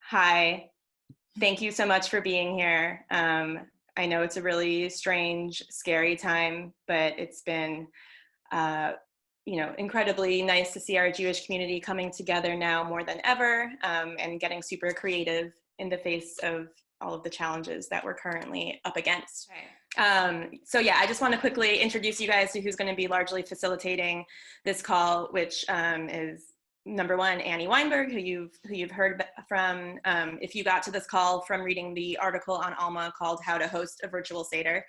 Hi, thank you so much for being here. I know it's a really strange, scary time, but it's been, uh, incredibly nice to see our Jewish community coming together now more than ever, and getting super creative in the face of all of the challenges that we're currently up against. So yeah, I just want to quickly introduce you guys to who's going to be largely facilitating this call, which is number one, Annie Weinberg, who you've heard from. If you got to this call from reading the article on Alma called "How to Host a Virtual Seder,"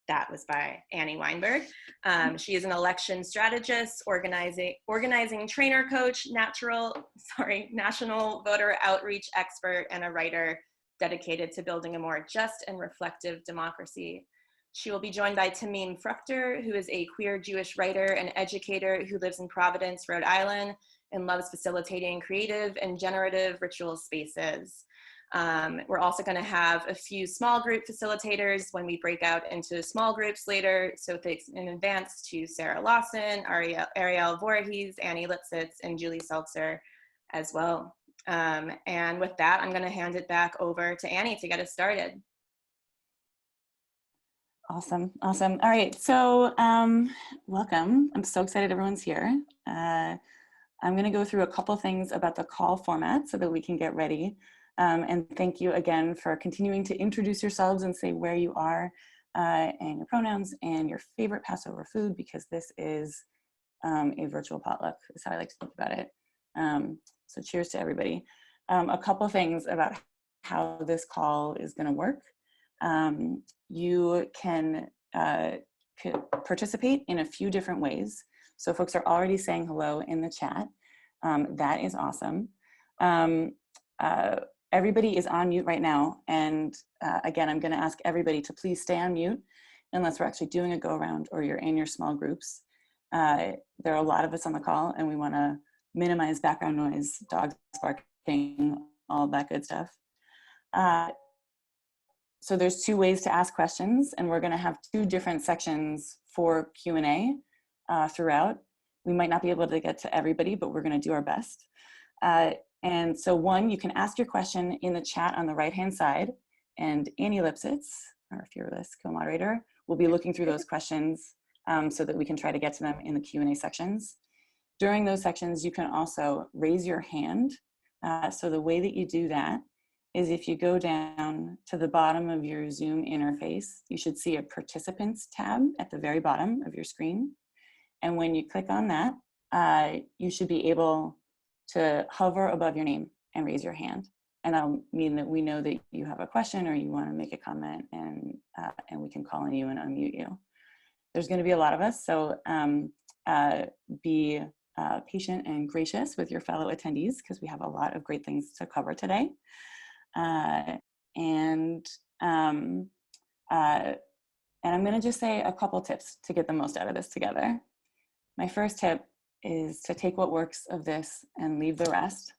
that was by Annie Weinberg. She is an election strategist, organizing trainer coach, national voter outreach expert, and a writer dedicated to building a more just and reflective democracy. She will be joined by Temim Fruchter, who is a queer Jewish writer and educator who lives in Providence, Rhode Island, and loves facilitating creative and generative ritual spaces. We're also going to have a few small group facilitators when we break out into small groups later. So thanks in advance to Sarah Lawson, Ariel Voorhees, Annie Lipsitz, and Julie Seltzer as well. And with that, I'm going to hand it back over to Annie to get us started. Awesome. All right, so welcome. I'm so excited everyone's here. I'm going to go through a couple things about the call format so that we can get ready. And thank you again for continuing to introduce yourselves and say where you are and your pronouns and your favorite Passover food, because this is a virtual potluck, is how I like to think about it. So cheers to everybody. A couple things about how this call is going to work. You can participate in a few different ways. So folks are already saying hello in the chat. That is awesome. Everybody is on mute right now. And again, I'm gonna ask everybody to please stay on mute unless we're actually doing a go around or you're in your small groups. There are a lot of us on the call and we wanna minimize background noise, dogs barking, all that good stuff. So there's two ways to ask questions, and we're gonna have two different sections for Q&A throughout. We might not be able to get to everybody, but we're gonna do our best. And so one, you can ask your question in the chat on the right-hand side, and Annie Lipsitz, our fearless co-moderator, will be looking through those questions so that we can try to get to them in the Q&A sections. During those sections, you can also raise your hand. So the way that you do that is if you go down to the bottom of your Zoom interface, you should see a participants tab at the very bottom of your screen. And when you click on that, you should be able to hover above your name and raise your hand. And that'll mean that we know that you have a question or you want to make a comment, and we can call on you and unmute you. There's going to be a lot of us, so be patient and gracious with your fellow attendees because we have a lot of great things to cover today. And I'm going to just say a couple tips to get the most out of this together. My first tip is to take what works of this and leave the rest.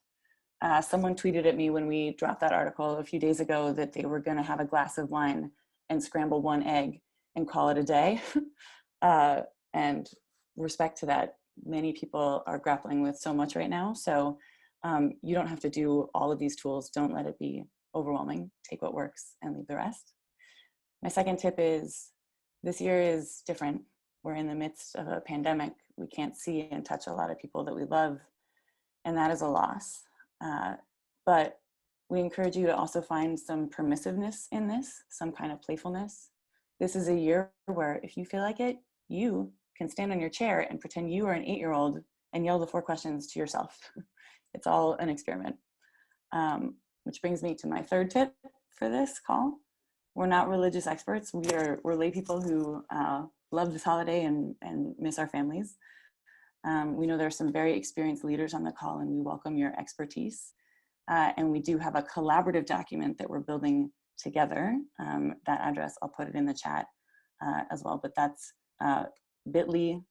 Someone tweeted at me when we dropped that article a few days ago that they were going to have a glass of wine and scramble one egg and call it a day. And respect to that, many people are grappling with so much right now. So you don't have to do all of these tools. Don't let it be overwhelming. Take what works and leave the rest. My second tip is this year is different. We're in the midst of a pandemic. We can't see and touch a lot of people that we love, and that is a loss. But we encourage you to also find some permissiveness in this, some kind of playfulness. This is a year where if you feel like it, you can stand on your chair and pretend you are an 8-year-old and yell the 4 questions to yourself. It's all an experiment. Which brings me to my third tip for this call. We're not religious experts. We're lay people who love this holiday and miss our families. We know there are some very experienced leaders on the call and we welcome your expertise. And we do have a collaborative document that we're building together. That address, I'll put it in the chat as well, but that's bit.ly.com/Alma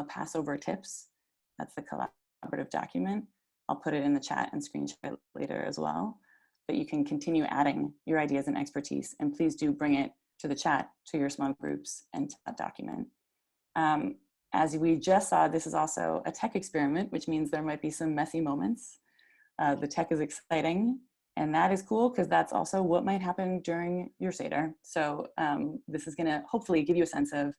Passover Tips. That's the collaborative document. I'll put it in the chat and screenshot it later as well. But you can continue adding your ideas and expertise, and please do bring it to the chat, to your small groups, and to that document. As we just saw, this is also a tech experiment, which means there might be some messy moments. The tech is exciting, and that is cool because that's also what might happen during your Seder. So this is gonna hopefully give you a sense of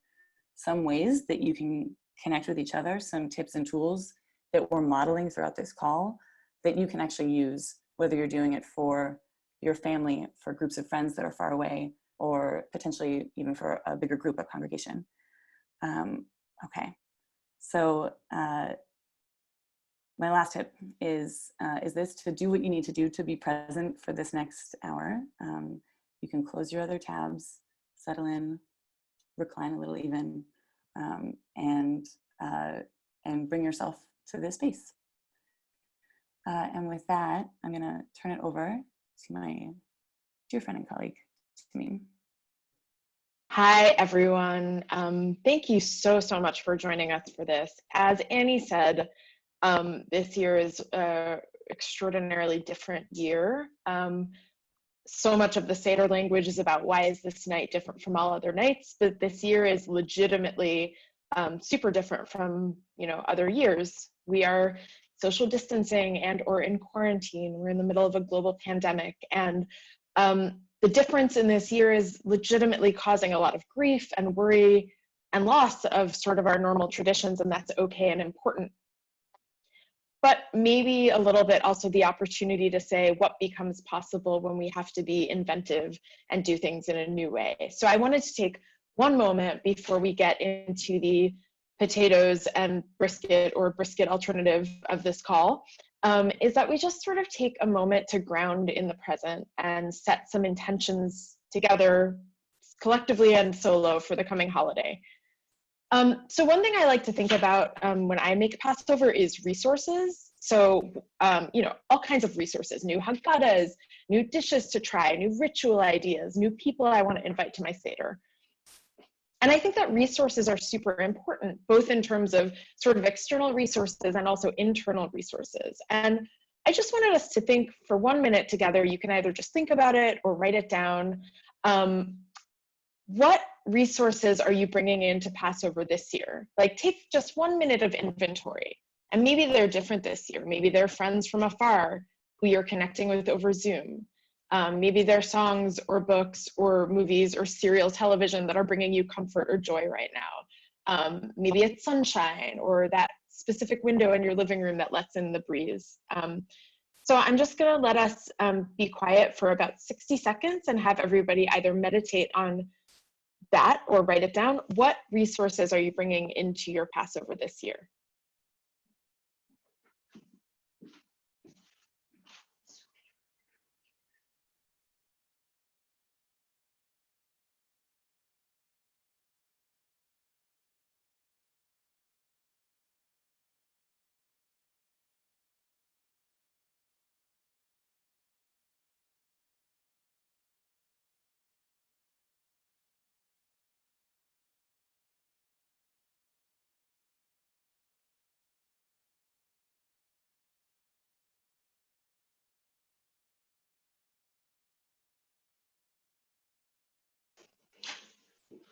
some ways that you can connect with each other, some tips and tools that we're modeling throughout this call that you can actually use, whether you're doing it for your family, for groups of friends that are far away, or potentially even for a bigger group of congregation. Okay, so my last tip is this: to do what you need to do to be present for this next hour. You can close your other tabs, settle in, recline a little even, and bring yourself to this space. And with that, I'm gonna turn it over to my dear friend and colleague, Temim. Hi, everyone. Thank you so much for joining us for this. As Annie said, this year is an extraordinarily different year. So much of the Seder language is about why is this night different from all other nights, but this year is legitimately super different from other years. We are social distancing and or in quarantine. We're in the middle of a global pandemic, and the difference in this year is legitimately causing a lot of grief and worry and loss of sort of our normal traditions, and that's okay and important. But maybe a little bit also the opportunity to say what becomes possible when we have to be inventive and do things in a new way. So I wanted to take one moment before we get into the potatoes and brisket or brisket alternative of this call, is that we just sort of take a moment to ground in the present and set some intentions together collectively and solo for the coming holiday. So one thing I like to think about when I make Passover is resources. So, all kinds of resources, new Haggadahs, new dishes to try, new ritual ideas, new people I want to invite to my Seder. And I think that resources are super important, both in terms of sort of external resources and also internal resources. And I just wanted us to think for 1 minute together. You can either just think about it or write it down. What resources are you bringing into Passover this year? Like, take just 1 minute of inventory. And maybe they're different this year. Maybe they're friends from afar who you're connecting with over Zoom. Maybe they're songs or books or movies or serial television that are bringing you comfort or joy right now. Maybe it's sunshine or that specific window in your living room that lets in the breeze. So I'm just gonna let us be quiet for about 60 seconds and have everybody either meditate on that or write it down. What resources are you bringing into your Passover this year?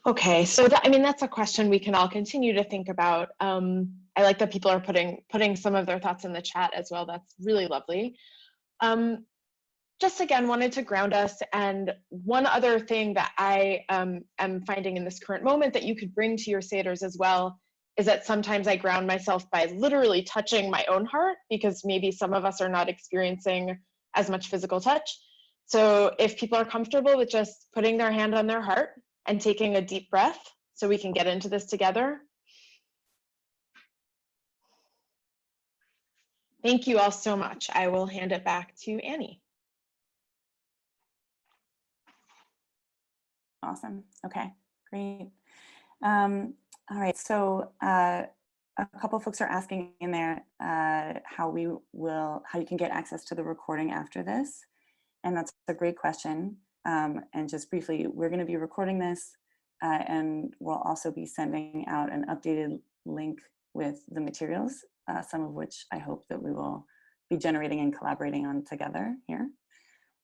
Okay, so that's a question we can all continue to think about. I like that people are putting some of their thoughts in the chat as well. That's really lovely. Just again, wanted to ground us. And one other thing that I am finding in this current moment that you could bring to your Seders as well is that sometimes I ground myself by literally touching my own heart, because maybe some of us are not experiencing as much physical touch. So if people are comfortable with just putting their hand on their heart and taking a deep breath so we can get into this together. Thank you all so much. I will hand it back to Annie. Awesome. Okay, great. All right, so a couple of folks are asking in there how you can get access to the recording after this. And that's a great question. And just briefly, we're going to be recording this and we'll also be sending out an updated link with the materials, some of which I hope that we will be generating and collaborating on together here.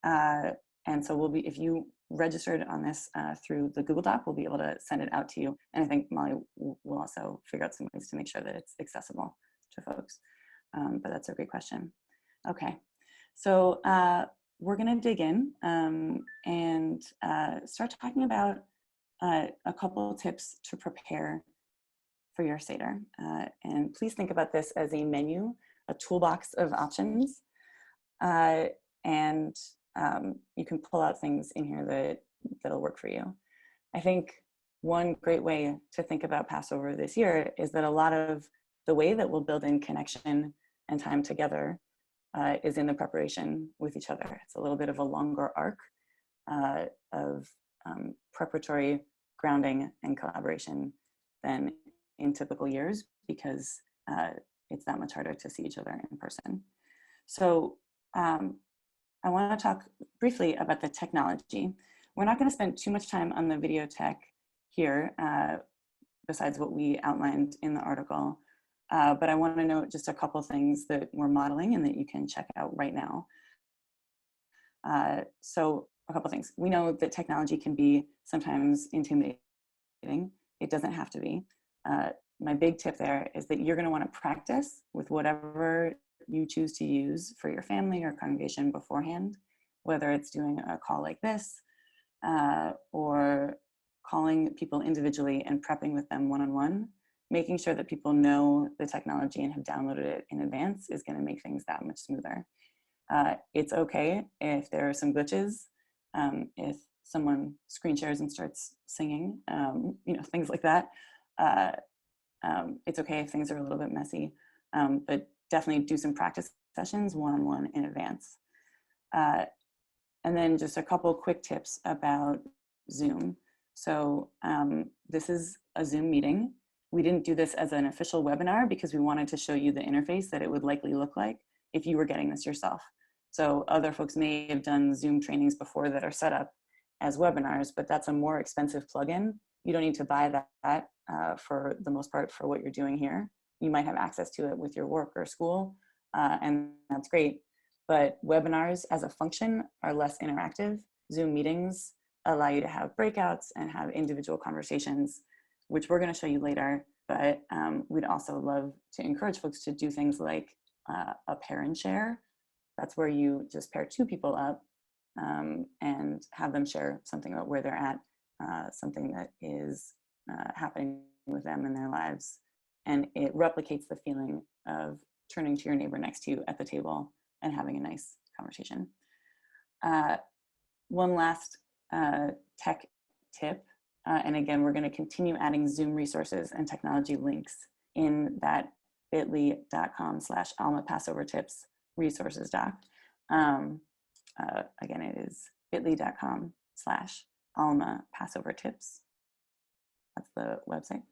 And so if you registered on this through the Google Doc, we'll be able to send it out to you. And I think Molly will also figure out some ways to make sure that it's accessible to folks. But that's a great question. Okay, So we're going to dig in and start talking about a couple of tips to prepare for your Seder. And please think about this as a menu, a toolbox of options. And you can pull out things in here that'll work for you. I think one great way to think about Passover this year is that a lot of the way that we'll build in connection and time together is in the preparation with each other. It's a little bit of a longer arc of preparatory grounding and collaboration than in typical years because it's that much harder to see each other in person. So I want to talk briefly about the technology. We're not going to spend too much time on the video tech here, besides what we outlined in the article. But I want to note just a couple things that we're modeling and that you can check out right now. So a couple things. We know that technology can be sometimes intimidating. It doesn't have to be. My big tip there is that you're going to want to practice with whatever you choose to use for your family or congregation beforehand, whether it's doing a call like this or calling people individually and prepping with them one-on-one. Making sure that people know the technology and have downloaded it in advance is going to make things that much smoother. It's okay if there are some glitches, if someone screen shares and starts singing, things like that. It's okay if things are a little bit messy, but definitely do some practice sessions one-on-one in advance. And then just a couple quick tips about Zoom. So this is a Zoom meeting. We didn't do this as an official webinar because we wanted to show you the interface that it would likely look like if you were getting this yourself. So other folks may have done Zoom trainings before that are set up as webinars, but that's a more expensive plugin. You don't need to buy that for the most part for what you're doing here. You might have access to it with your work or school, and that's great. But webinars as a function are less interactive. Zoom meetings allow you to have breakouts and have individual conversations, which we're going to show you later. But we'd also love to encourage folks to do things like a pair and share. That's where you just pair two people up and have them share something about where they're at, something that is happening with them in their lives. And it replicates the feeling of turning to your neighbor next to you at the table and having a nice conversation. One last tech tip, and again, we're going to continue adding Zoom resources and technology links in that bit.ly.com/Alma Passover Tips resources doc. Again, it is bit.ly.com/Alma Passover Tips. That's the website.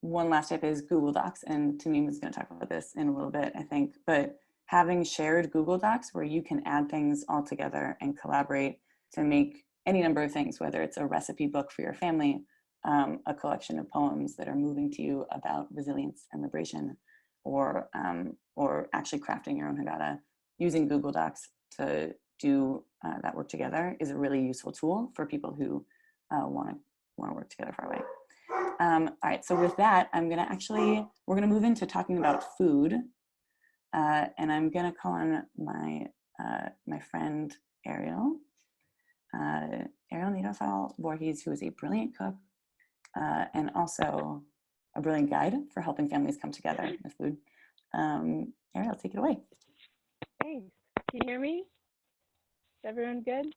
One last tip is Google Docs, and Temim is going to talk about this in a little bit, I think, but having shared Google Docs where you can add things all together and collaborate to make any number of things, whether it's a recipe book for your family, a collection of poems that are moving to you about resilience and liberation, or actually crafting your own Haggadah. Using Google Docs to do that work together is a really useful tool for people who want to work together far away. All right, so with that, we're gonna move into talking about food, and I'm gonna call on my friend Ariel Niederfall Voorhees, who is a brilliant cook and also a brilliant guide for helping families come together with food. Ariel, take it away. Thanks. Can you hear me? Is everyone good?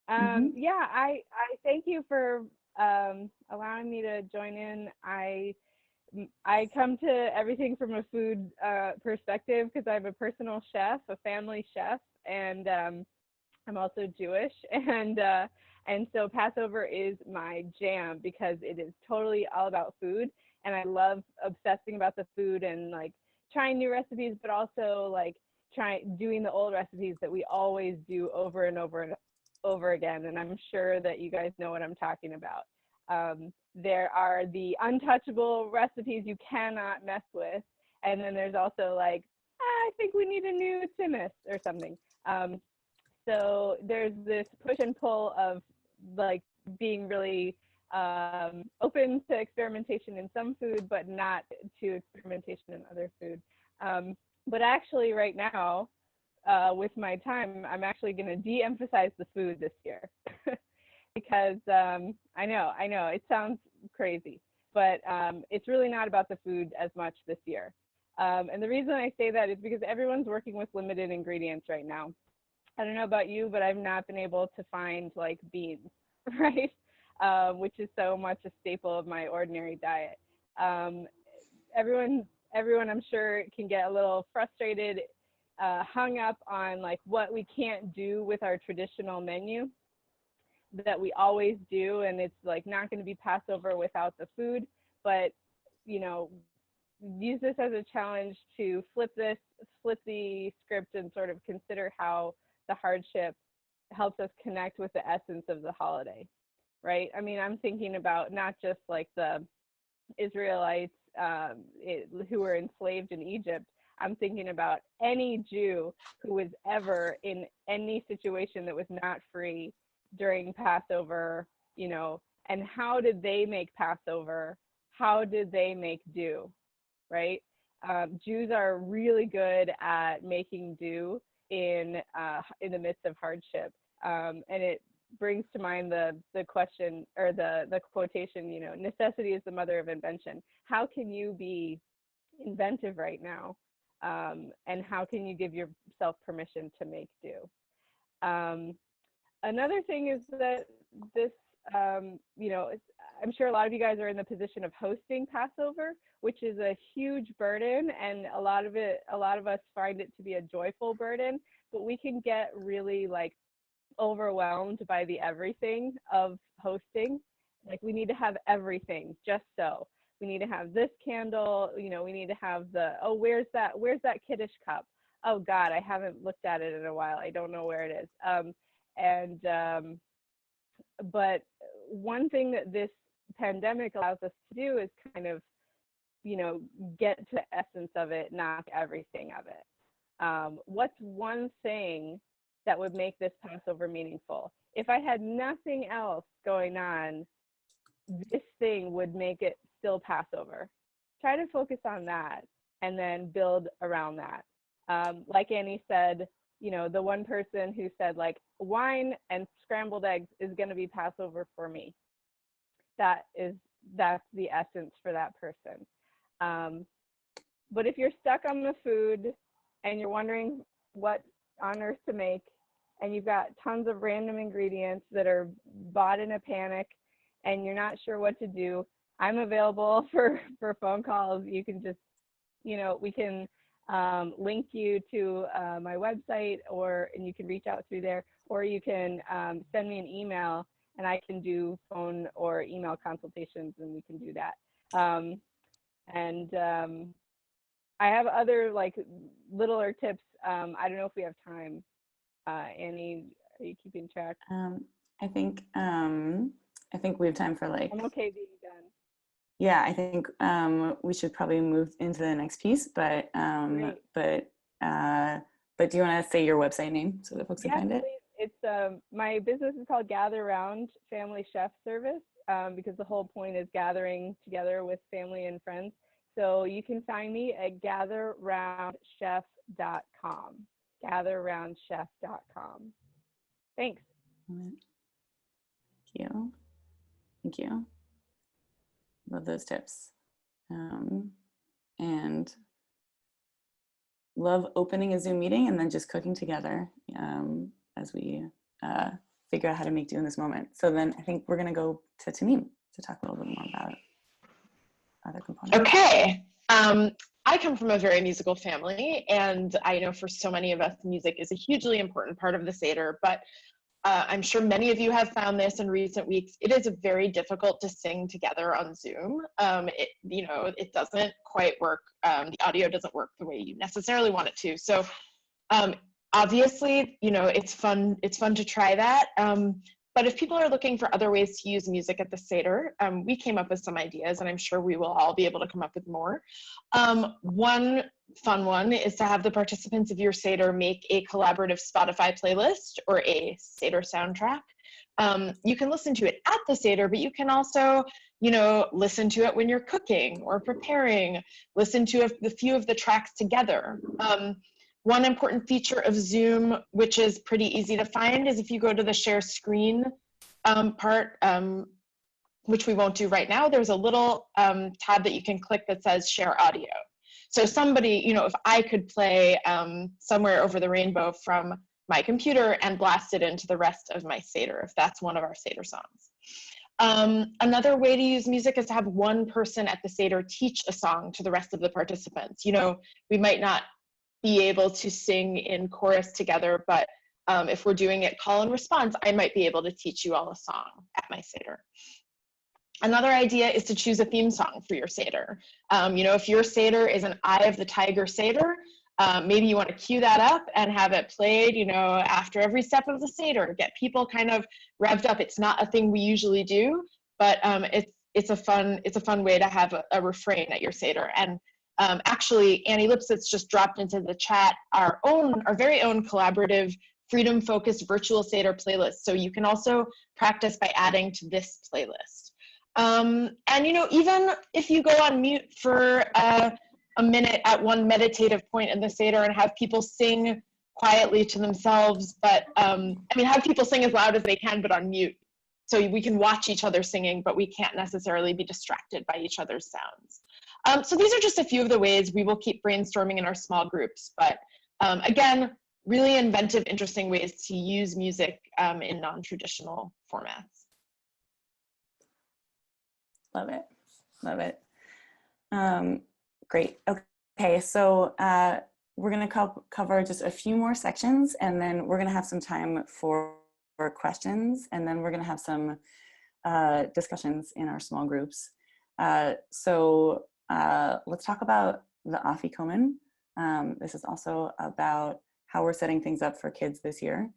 Yeah, I thank you for allowing me to join in. I come to everything from a food perspective because I'm a personal chef, a family chef, and I'm also Jewish, and so Passover is my jam because it is totally all about food, and I love obsessing about the food and like trying new recipes, but also like doing the old recipes that we always do over and over and over again. And I'm sure that you guys know what I'm talking about. There are the untouchable recipes you cannot mess with, and then there's also like, I think we need a new Timus or something. So there's this push and pull of like being really open to experimentation in some food, but not to experimentation in other food. But actually right now, with my time, I'm actually going to de-emphasize the food this year because I know it sounds crazy, but it's really not about the food as much this year. And the reason I say that is because everyone's working with limited ingredients right now. I don't know about you, but I've not been able to find like beans, right? Which is so much a staple of my ordinary diet. Um, everyone I'm sure can get a little frustrated, hung up on like what we can't do with our traditional menu that we always do, and it's like not going to be Passover without the food. But you know, use this as a challenge to flip the script and sort of consider how the hardship helps us connect with the essence of the holiday, right? I mean, I'm thinking about not just like the Israelites who were enslaved in Egypt. I'm thinking about any Jew who was ever in any situation that was not free during Passover, you know, and how did they make Passover? How did they make do, right? Jews are really good at making do in the midst of hardship, and it brings to mind the question or the quotation, you know, necessity is the mother of invention. How can you be inventive right now? And how can you give yourself permission to make do? Another thing is that this, you know, I'm sure a lot of you guys are in the position of hosting Passover, which is a huge burden, and a lot of us find it to be a joyful burden, but we can get really like overwhelmed by the everything of hosting. Like we need to have everything just so. We need to have this candle, you know, we need to have where's that Kiddush cup? Oh God, I haven't looked at it in a while. I don't know where it is. But one thing that this pandemic allows us to do is kind of, you know, get to the essence of it, not everything of it. What's one thing that would make this Passover meaningful? If I had nothing else going on, this thing would make it still Passover. Try to focus on that and then build around that. Like Annie said, you know, the one person who said like wine and scrambled eggs is going to be Passover for me. That's the essence for that person. But if you're stuck on the food and you're wondering what on earth to make, and you've got tons of random ingredients that are bought in a panic and you're not sure what to do, I'm available for phone calls. You can just, you know, we can link you to my website, and you can reach out through there, or you can send me an email and I can do phone or email consultations, and we can do that. I have other like littler tips. I don't know if we have time. Annie, are you keeping track? I think we have time for like. I'm okay being done. Yeah, I think we should probably move into the next piece, but do you want to say your website name so that folks can find it? It's my business is called Gather Round Family Chef Service, because the whole point is gathering together with family and friends. So you can find me at gatherroundchef.com. gatherroundchef.com. Thanks. Thank you. Love those tips. And love opening a Zoom meeting and then just cooking together as we figure out how to make do in this moment. So then I think we're going to go to Temim to talk a little bit more about other components. Okay. I come from a very musical family, and I know for so many of us, music is a hugely important part of the Seder, but I'm sure many of you have found this in recent weeks. It is very difficult to sing together on Zoom. It doesn't quite work. The audio doesn't work the way you necessarily want it to. So obviously, it's fun to try that. But if people are looking for other ways to use music at the Seder, we came up with some ideas, and I'm sure we will all be able to come up with more. One fun one is to have the participants of your Seder make a collaborative Spotify playlist or a Seder soundtrack. You can listen to it at the Seder, but you can also you know, listen to it when you're cooking or preparing, listen to a few of the tracks together. One important feature of Zoom, which is pretty easy to find, is if you go to the share screen part, which we won't do right now, there's a little tab that you can click that says share audio. So somebody, you know, if I could play Somewhere Over the Rainbow from my computer and blast it into the rest of my Seder, if that's one of our Seder songs. Another way to use music is to have one person at the Seder teach a song to the rest of the participants. You know, we might not be able to sing in chorus together, but if we're doing it call and response, I might be able to teach you all a song at my Seder. Another idea is to choose a theme song for your Seder. You know, if your Seder is an Eye of the Tiger Seder, maybe you want to cue that up and have it played, you know, after every step of the Seder, get people kind of revved up. It's not a thing we usually do, but it's a fun way to have a refrain at your Seder. And actually, Annie Lipsitz just dropped into the chat our very own collaborative freedom-focused virtual Seder playlist. So you can also practice by adding to this playlist. And you know, even if you go on mute for a minute at one meditative point in the Seder and have people sing quietly to themselves, but I mean, have people sing as loud as they can, but on mute. So we can watch each other singing, but we can't necessarily be distracted by each other's sounds. So these are just a few of the ways we will keep brainstorming in our small groups, but again, really inventive, interesting ways to use music in non-traditional formats. Love it, love it. Great, okay, so we're gonna cover just a few more sections, and then we're gonna have some time for questions, and then we're gonna have some discussions in our small groups. So let's talk about the afikomen. This is also about how we're setting things up for kids this year.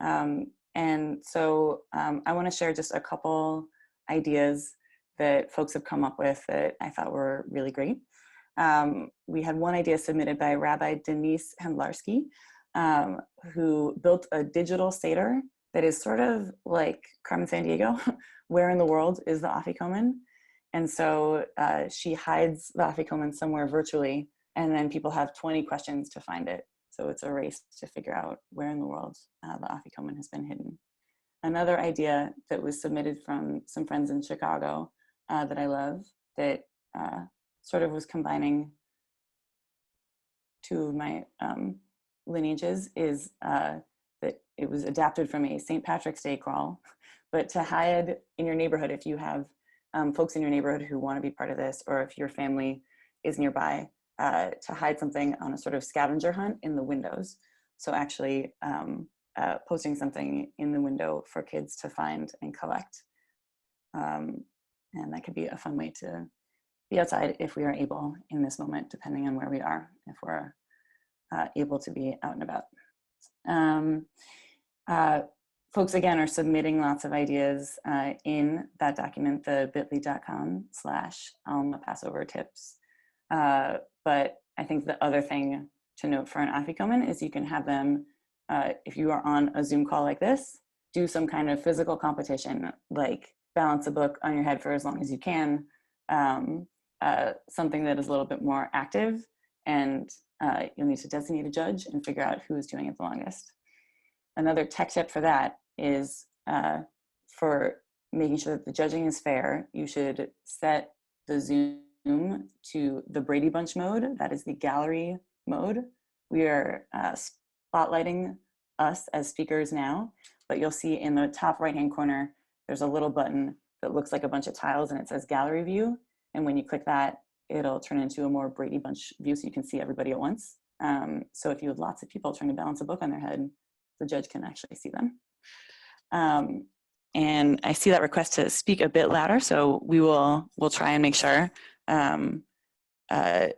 And so I wanna share just a couple ideas that folks have come up with that I thought were really great. We had one idea submitted by Rabbi Denise Hendlarski, who built a digital Seder that is sort of like Carmen Sandiego. Where in the world is the afikomen? And so she hides the afikomen somewhere virtually, and then people have 20 questions to find it. So it's a race to figure out where in the world the afikomen has been hidden. Another idea that was submitted from some friends in Chicago that I love, that sort of was combining two of my lineages, is that it was adapted from a St. Patrick's Day crawl, but to hide in your neighborhood, if you have folks in your neighborhood who want to be part of this, or if your family is nearby, to hide something on a sort of scavenger hunt in the windows. So actually posting something in the window for kids to find and collect. And that could be a fun way to be outside if we are able in this moment, depending on where we are, if we're able to be out and about. Folks, again, are submitting lots of ideas in that document, the bit.ly.com/Alma Passover tips. But I think the other thing to note for an afikomen is you can have them, if you are on a Zoom call like this, do some kind of physical competition, like balance a book on your head for as long as you can, something that is a little bit more active, and you'll need to designate a judge and figure out who is doing it the longest. Another tech tip for that is for making sure that the judging is fair, you should set the Zoom to the Brady Bunch mode. That is the gallery mode. We are spotlighting us as speakers now, but you'll see in the top right-hand corner, there's a little button that looks like a bunch of tiles and it says gallery view. And when you click that, it'll turn into a more Brady Bunch view so you can see everybody at once. So if you have lots of people trying to balance a book on their head, the judge can actually see them. And I see that request to speak a bit louder, so we'll try and make sure to honor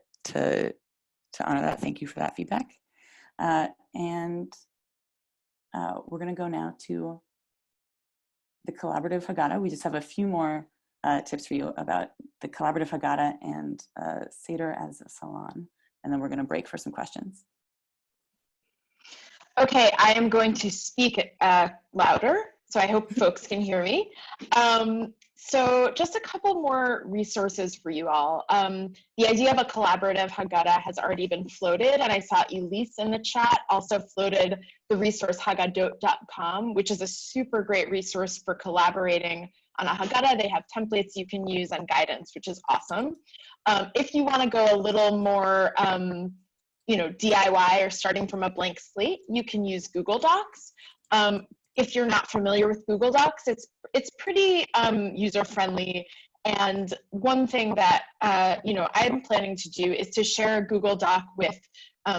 that. Thank you for that feedback. And we're going to go now to the collaborative Haggadah. We just have a few more tips for you about the collaborative Haggadah and Seder as a salon, and then we're going to break for some questions. Okay, I am going to speak louder, so I hope folks can hear me. So just a couple more resources for you all. The idea of a collaborative Haggadah has already been floated, and I saw Elise in the chat also floated the resource haggadot.com, which is a super great resource for collaborating on a Haggadah. They have templates you can use and guidance, which is awesome. If you want to go a little more DIY or starting from a blank slate, you can use Google Docs. If you're not familiar with Google Docs, it's pretty user-friendly. And one thing that I'm planning to do is to share a Google Doc with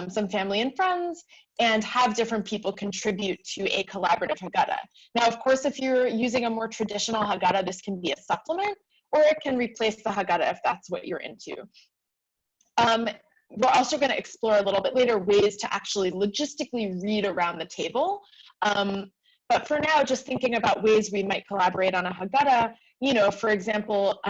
some family and friends and have different people contribute to a collaborative Haggadah. Now, of course, if you're using a more traditional Haggadah, this can be a supplement, or it can replace the Haggadah if that's what you're into. We're also going to explore a little bit later ways to actually logistically read around the table. But for now, just thinking about ways we might collaborate on a Haggadah, for example,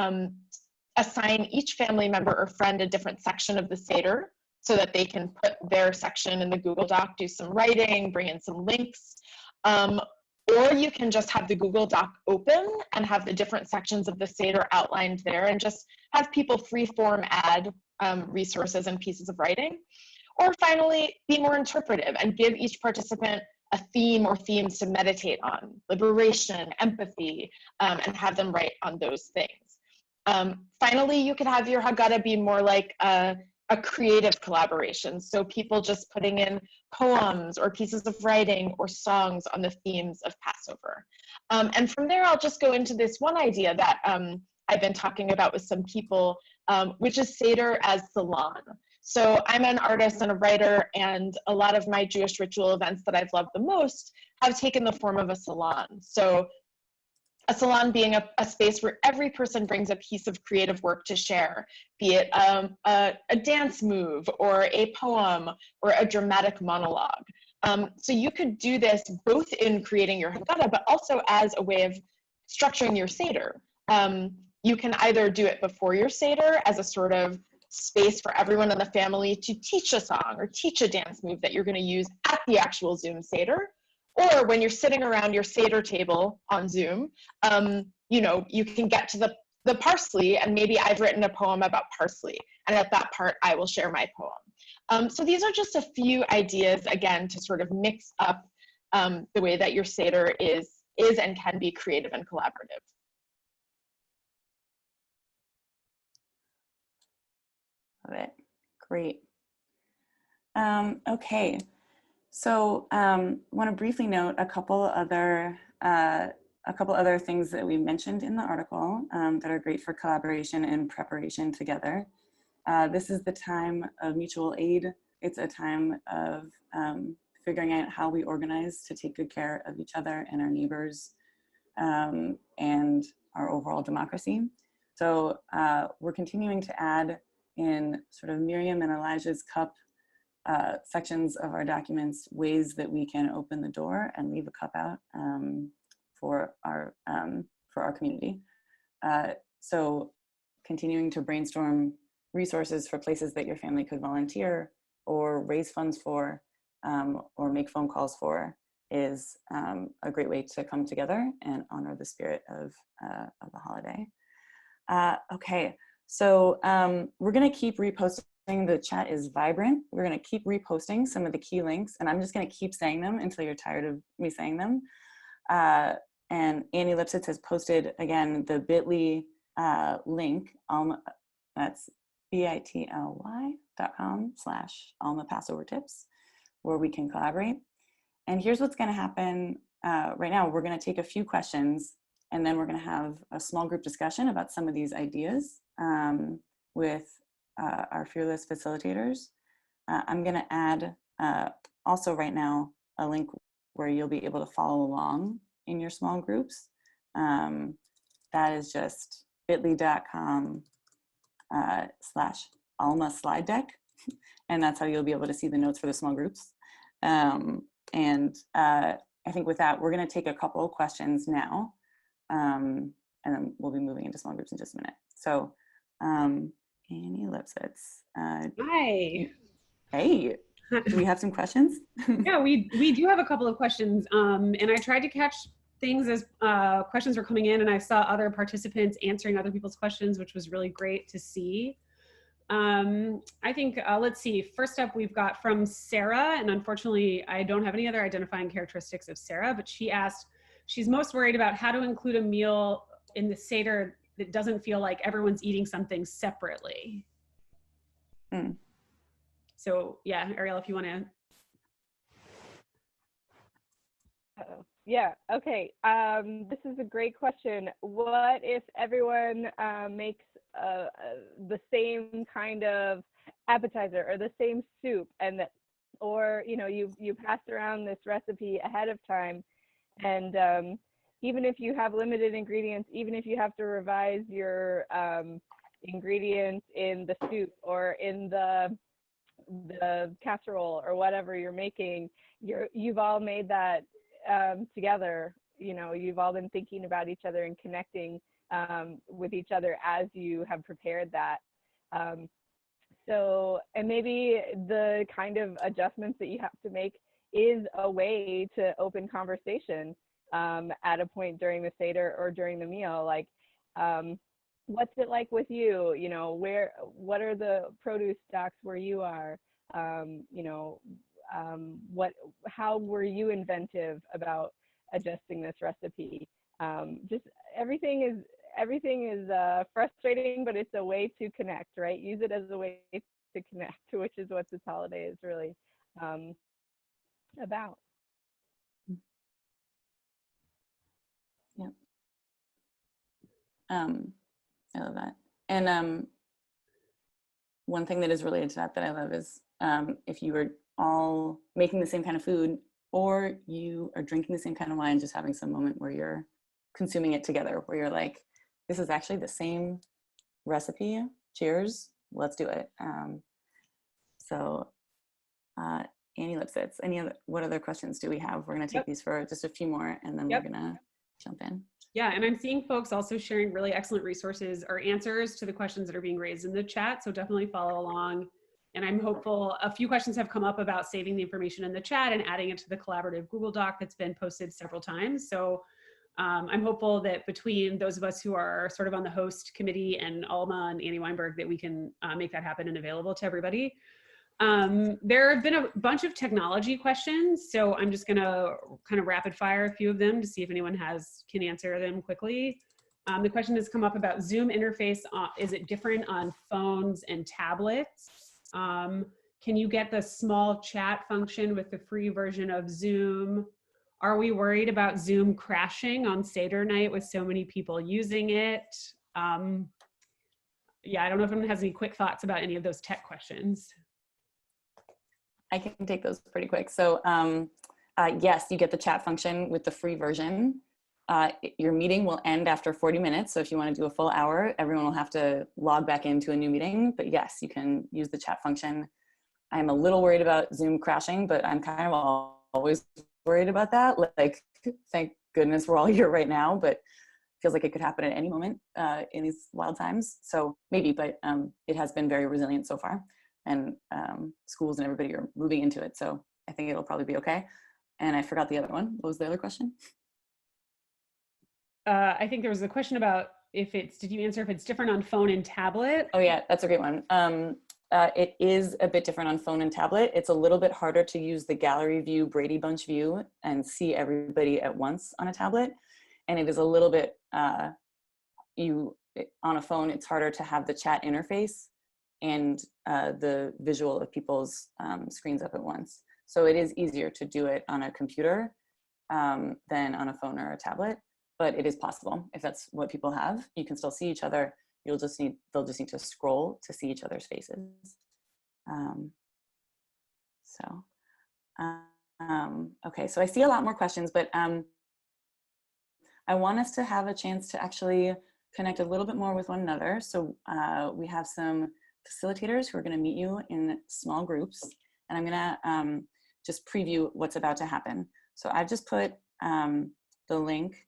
assign each family member or friend a different section of the Seder so that they can put their section in the Google Doc, do some writing, bring in some links. Or you can just have the Google Doc open and have the different sections of the Seder outlined there and just have people free-form add resources and pieces of writing. Or finally, be more interpretive and give each participant a theme or themes to meditate on, liberation, empathy, and have them write on those things. Finally, you could have your Haggadah be more like a creative collaboration. So people just putting in poems or pieces of writing or songs on the themes of Passover. And from there, I'll just go into this one idea that I've been talking about with some people, which is Seder as salon. So I'm an artist and a writer, and a lot of my Jewish ritual events that I've loved the most have taken the form of a salon. So a salon being a space where every person brings a piece of creative work to share, be it a dance move or a poem or a dramatic monologue. So you could do this both in creating your Haggadah, but also as a way of structuring your Seder. You can either do it before your Seder as a sort of space for everyone in the family to teach a song or teach a dance move that you're going to use at the actual Zoom Seder. Or when you're sitting around your Seder table on Zoom, you can get to the parsley, and maybe I've written a poem about parsley, and at that part I will share my poem. So these are just a few ideas, again, to sort of mix up the way that your Seder is and can be creative and collaborative. Love it. Great. Okay. So I want to briefly note a couple other things that we mentioned in the article that are great for collaboration and preparation together. This is the time of mutual aid. It's a time of figuring out how we organize to take good care of each other and our neighbors and our overall democracy. So we're continuing to add in sort of Miriam and Elijah's cup sections of our documents, ways that we can open the door and leave a cup out for our community. So continuing to brainstorm resources for places that your family could volunteer or raise funds for or make phone calls for is a great way to come together and honor the spirit of the holiday. Okay, so we're gonna keep reposting. The chat is vibrant. We're going to keep reposting some of the key links, and I'm just going to keep saying them until you're tired of me saying them. And Annie Lipsitz has posted, again, the bit.ly link, Alma, that's bit.ly.com/Alma Passover Tips, where we can collaborate. And here's what's going to happen right now. We're going to take a few questions, and then we're going to have a small group discussion about some of these ideas with our fearless facilitators. I'm going to add also right now a link where you'll be able to follow along in your small groups. That is just bit.ly.com/Alma slide deck. And that's how you'll be able to see the notes for the small groups. I think with that, we're going to take a couple of questions now. And then we'll be moving into small groups in just a minute. So, Annie Lipsitz. Hi. Hey, do we have some questions? Yeah, we do have a couple of questions. And I tried to catch things as questions were coming in, and I saw other participants answering other people's questions, which was really great to see. I think, let's see, first up we've got from Sarah, and unfortunately I don't have any other identifying characteristics of Sarah, but she asked, she's most worried about how to include a meal in the Seder that doesn't feel like everyone's eating something separately. So yeah, Ariel, if you want to. Yeah, okay. This is a great question. What if everyone makes the same kind of appetizer or the same soup, and that, or you know, you pass around this recipe ahead of time, and even if you have limited ingredients, even if you have to revise your ingredients in the soup or in the casserole or whatever you're making, you've all made that together. You know, you've all been thinking about each other and connecting with each other as you have prepared that. So, and maybe the kind of adjustments that you have to make is a way to open conversation at a point during the Seder or during the meal. Like, what's it like with you? You know, what are the produce stocks where you are? You know, how were you inventive about adjusting this recipe? Just everything is frustrating, but it's a way to connect, right? Use it as a way to connect, which is what this holiday is really about. Yep. I love that. And one thing that is related to that I love is if you are all making the same kind of food, or you are drinking the same kind of wine, just having some moment where you're consuming it together, where you're like, this is actually the same recipe. Cheers, let's do it. So Annie Lipsitz, what other questions do we have? We're gonna take these for just a few more, and then we're gonna jump in. Yeah, and I'm seeing folks also sharing really excellent resources or answers to the questions that are being raised in the chat, so definitely follow along. And I'm hopeful, a few questions have come up about saving the information in the chat and adding it to the collaborative Google Doc that's been posted several times. So I'm hopeful that between those of us who are sort of on the host committee and Alma and Annie Weinberg, that we can make that happen and available to everybody. There have been a bunch of technology questions, so I'm just gonna kind of rapid fire a few of them to see if anyone can answer them quickly. The question has come up about Zoom interface. Is it different on phones and tablets? Can you get the small chat function with the free version of Zoom? Are we worried about Zoom crashing on Seder night with so many people using it? Yeah, I don't know if anyone has any quick thoughts about any of those tech questions. I can take those pretty quick. So yes, you get the chat function with the free version. Your meeting will end after 40 minutes. So if you want to do a full hour, everyone will have to log back into a new meeting. But yes, you can use the chat function. I'm a little worried about Zoom crashing, but I'm kind of always worried about that. Like, thank goodness we're all here right now, but feels like it could happen at any moment in these wild times. So maybe, but it has been very resilient so far. And schools and everybody are moving into it. So I think it'll probably be okay. And I forgot the other one. What was the other question? I think there was a question about did you answer if it's different on phone and tablet? Oh yeah, that's a great one. It is a bit different on phone and tablet. It's a little bit harder to use the gallery view, Brady Bunch view, and see everybody at once on a tablet. And it is a little bit, on a phone, it's harder to have the chat interface and the visual of people's screens up at once. So it is easier to do it on a computer than on a phone or a tablet, but it is possible. If that's what people have, you can still see each other. They'll just need to scroll to see each other's faces. Okay, so I see a lot more questions, but I want us to have a chance to actually connect a little bit more with one another. So we have some facilitators who are going to meet you in small groups, and I'm going to just preview what's about to happen. So I've just put the link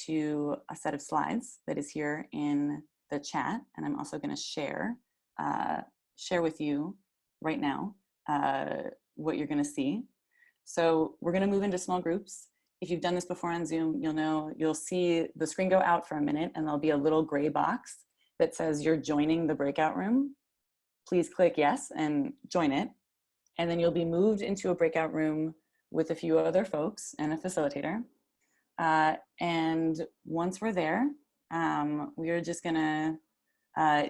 to a set of slides that is here in the chat, and I'm also going to share with you right now what you're going to see. So we're going to move into small groups, if you've done this before on Zoom, you'll know, you'll see the screen go out for a minute and there'll be a little gray box that says you're joining the breakout room. Please click yes and join it. And then you'll be moved into a breakout room with a few other folks and a facilitator. And once we're there, we are just gonna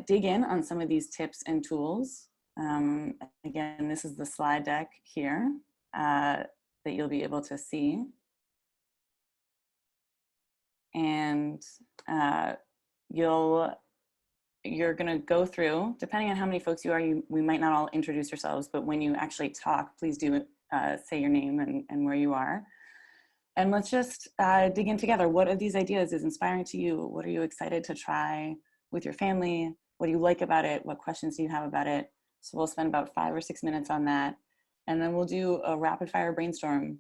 dig in on some of these tips and tools. Again, this is the slide deck here that you'll be able to see. And you're going to go through, depending on how many folks you are, we might not all introduce yourselves, but when you actually talk, please do say your name and where you are. And let's just dig in together. What of these ideas is inspiring to you? What are you excited to try with your family? What do you like about it? What questions do you have about it? So we'll spend about 5 or 6 minutes on that. And then we'll do a rapid fire brainstorm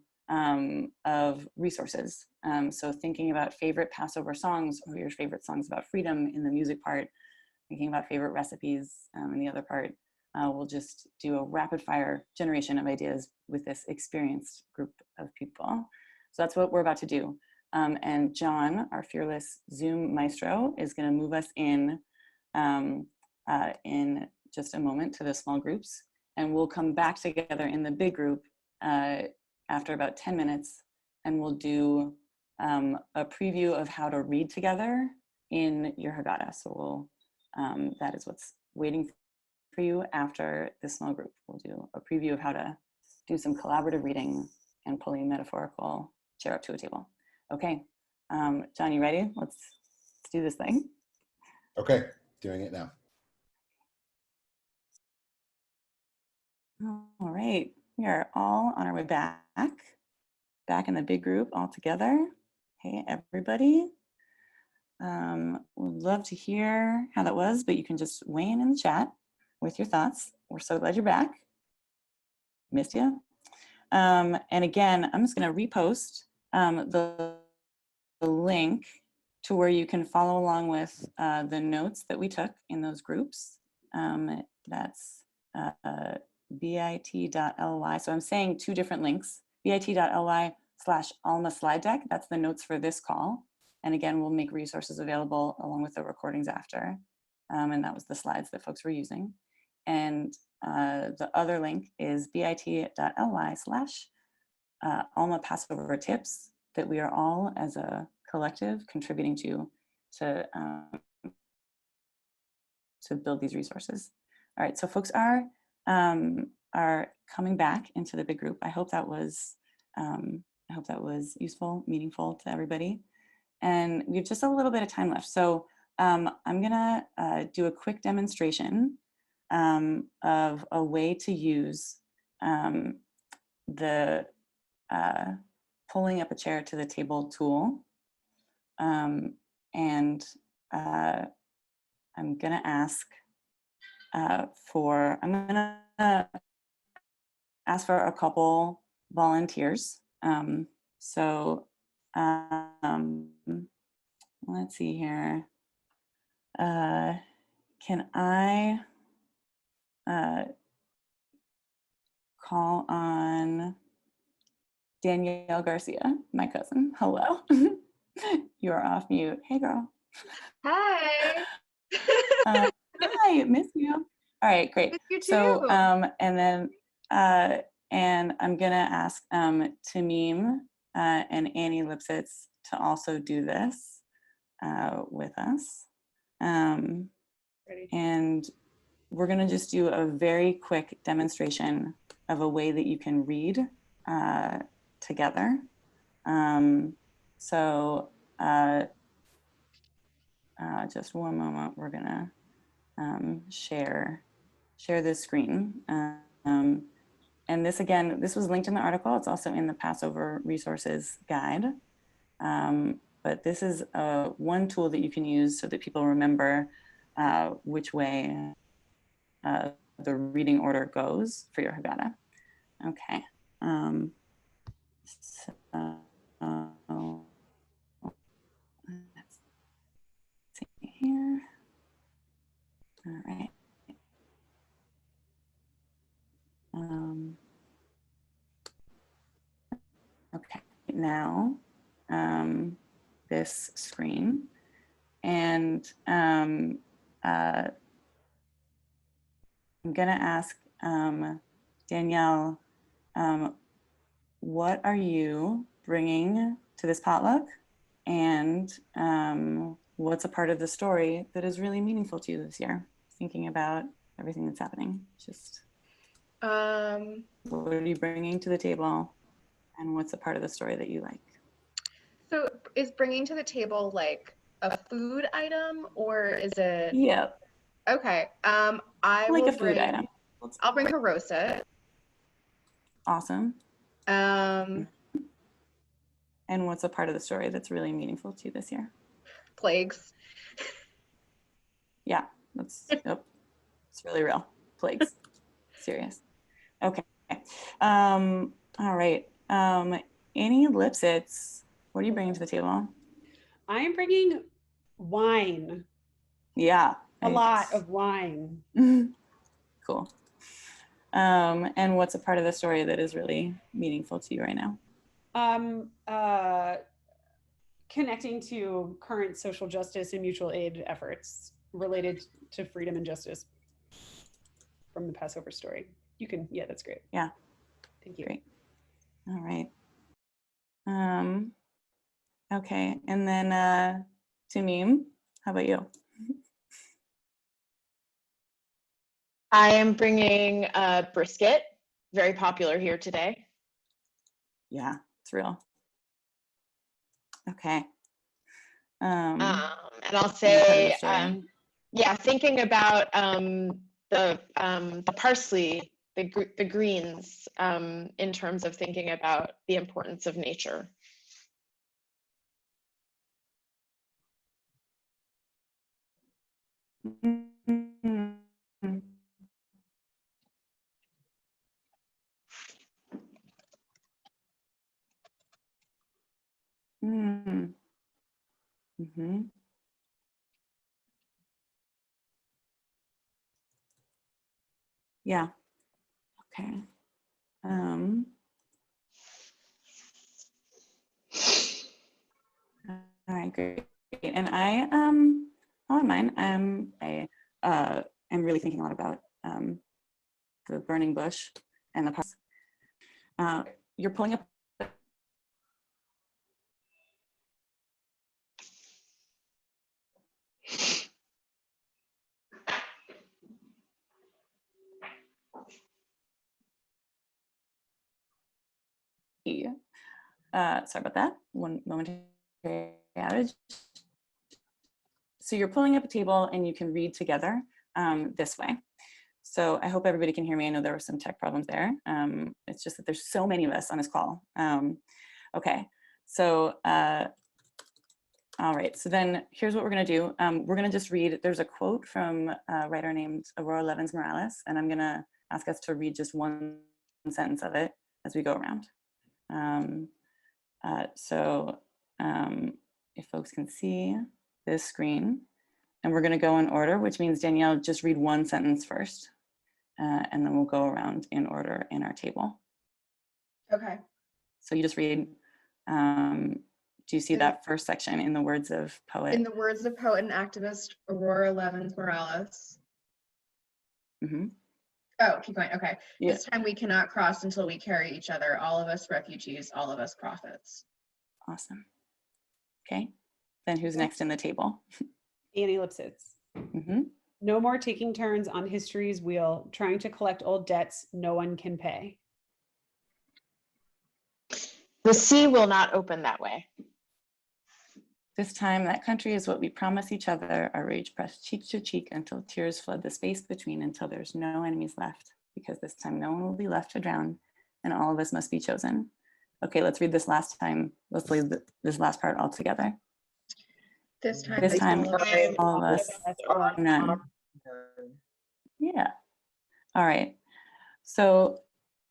of resources. So thinking about favorite Passover songs or your favorite songs about freedom in the music part, thinking about favorite recipes in the other part. We'll just do a rapid fire generation of ideas with this experienced group of people. So that's what we're about to do. And John, our fearless Zoom maestro, is gonna move us in just a moment to the small groups. And we'll come back together in the big group after about 10 minutes, and we'll do a preview of how to read together in your Haggadah. So we'll, that is what's waiting for you after this small group. We'll do a preview of how to do some collaborative reading and pulling a metaphorical chair up to a table. Okay, John, you ready? Let's do this thing. Okay, doing it now. All right, we are all on our way back in the big group all together. Hey, everybody. Would love to hear how that was, but you can just weigh in the chat with your thoughts. We're so glad you're back. Missed you. And again, I'm just gonna repost the link to where you can follow along with the notes that we took in those groups. That's bit.ly. So I'm saying 2 different links, bit.ly/Alma slide deck. That's the notes for this call. And again, we'll make resources available along with the recordings after. And that was the slides that folks were using. And the other link is bit.ly/Alma Passover tips that we are all as a collective contributing to build these resources. All right, so folks are coming back into the big group. I hope that was useful, meaningful to everybody. And we have just a little bit of time left. So I'm gonna do a quick demonstration of a way to use the pulling up a chair to the table tool. And I'm gonna ask for a couple volunteers. Let's see here. Can I call on Danielle Garcia, my cousin? Hello. You are off mute. Hey, girl. Hi. Hi, miss you. All right, great. Miss you too. So, and then, and I'm gonna ask Temim and Annie Lipsitz to also do this with us. And we're gonna just do a very quick demonstration of a way that you can read together. Just one moment, we're gonna share this screen. And this, again, this was linked in the article. It's also in the Passover resources guide. But this is one tool that you can use so that people remember which way the reading order goes for your Haggadah. Okay. So, let's see here. All right. Okay. now this screen, and I'm gonna ask Danielle, what are you bringing to this potluck, and what's a part of the story that is really meaningful to you this year? Thinking about everything that's happening, just what are you bringing to the table, and what's a part of the story that you like? So is bringing to the table like a food item, or is it? Yeah, Okay. I like will a food bring. item. I'll bring carosa. Awesome. Um, And what's a part of the story that's really meaningful to you this year? plagues. Yeah, that's yep. It's really real. Plagues. Serious. Okay. All right. Any Lipsitz, what are you bringing to the table? I am bringing wine, Yeah. a lot of wine. Cool. And what's a part of the story that is really meaningful to you right now? Connecting to current social justice and mutual aid efforts related to freedom and justice from the Passover story. You can, yeah, that's great. Yeah. Thank you. Great. All right. Okay. And then Temim, how about you? I am bringing brisket, very popular here today. Yeah, it's real. Okay. And I'll say, yeah, thinking about the parsley, the greens, in terms of thinking about the importance of nature. Yeah. Okay. All right, great. And I on mine, I am really thinking a lot about the burning bush and the parts. You're pulling up. Sorry about that. One momentary outage. So you're pulling up a table and you can read together this way. So I hope everybody can hear me. I know there were some tech problems there. It's just that there's so many of us on this call. Okay, so all right, so then here's what we're gonna do. We're gonna just read, there's a quote from a writer named Aurora Levins Morales, and I'm gonna ask us to read just one sentence of it as we go around. If folks can see this screen, and we're gonna go in order, which means Danielle, just read one sentence first, and then we'll go around in order in our table. Okay. So you just read, do you see that first section in the words of poet? In the words of poet and activist Aurora Levins Morales. Mm-hmm. Oh, keep going. Okay. Yeah. This time we cannot cross until we carry each other. All of us refugees, all of us prophets. Awesome. Okay. Then who's next in the table? Annie Lipsitz. Mm-hmm. No more taking turns on history's wheel, trying to collect old debts no one can pay. The sea will not open that way. This time, that country is what we promise each other, our rage pressed cheek to cheek until tears flood the space between, until there's no enemies left, because this time no one will be left to drown, and all of us must be chosen. Okay, let's read this last time. Let's read this last part all together. This time all of us are none. Yeah. All right. So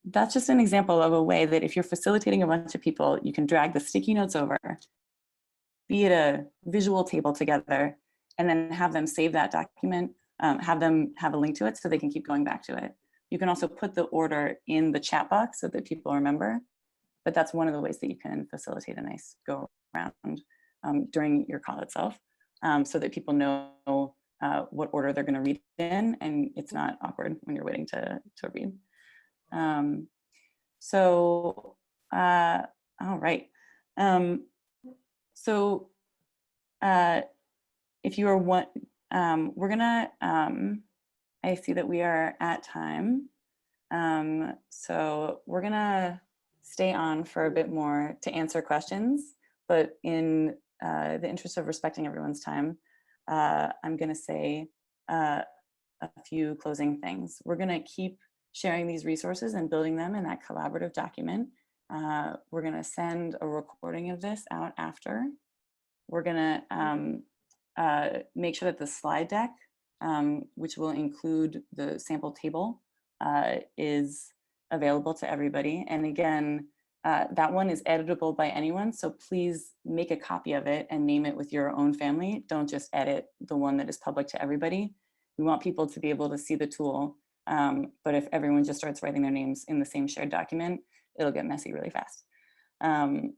that's just an example of a way that if you're facilitating a bunch of people, you can drag the sticky notes over, be it a visual table together, and then have them save that document, have them have a link to it so they can keep going back to it. You can also put the order in the chat box so that people remember, but that's one of the ways that you can facilitate a nice go around during your call itself, so that people know what order they're going to read in, and it's not awkward when you're waiting to read. All right. If you are one, we're gonna, I see that we are at time. So we're gonna stay on for a bit more to answer questions, but in the interest of respecting everyone's time, I'm gonna say a few closing things. We're gonna keep sharing these resources and building them in that collaborative document. We're gonna send a recording of this out after. We're gonna make sure that the slide deck, which will include the sample table, is available to everybody. And again, that one is editable by anyone, so please make a copy of it and name it with your own family. Don't just edit the one that is public to everybody. We want people to be able to see the tool, but if everyone just starts writing their names in the same shared document, it'll get messy really fast. I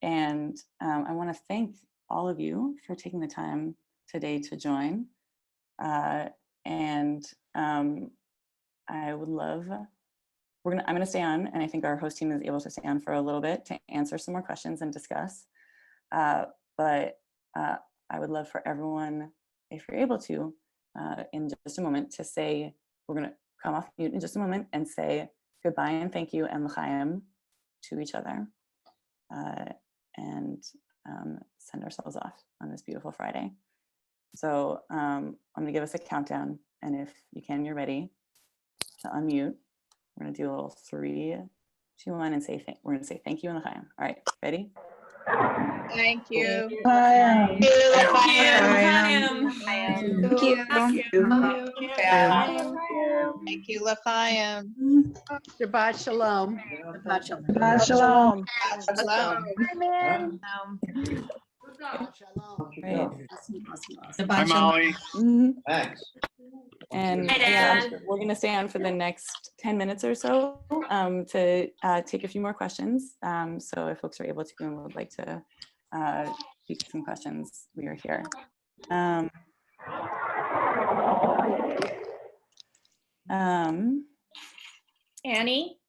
want to thank all of you for taking the time today to join. I would love, I'm gonna stay on, and I think our host team is able to stay on for a little bit to answer some more questions and discuss. But I would love for everyone, if you're able to, in just a moment, to say, we're gonna come off mute in just a moment and say goodbye and thank you and l'chaim to each other, and send ourselves off on this beautiful Friday. So I'm gonna give us a countdown, and if you can, you're ready to unmute. We're gonna do a little 3, 2, 1, and say we're gonna say thank you and l'chaim. All right, ready? Thank you. Thank you. Thank you, L'chaim. Shabbat shalom. Shabbat shalom. Shalom. Great. Hi, Molly. Thanks. And Hi, yeah, Dad. we're gonna stay on for the next 10 minutes or so to take a few more questions. So if folks are able to and would like to speak some questions, we are here. Annie?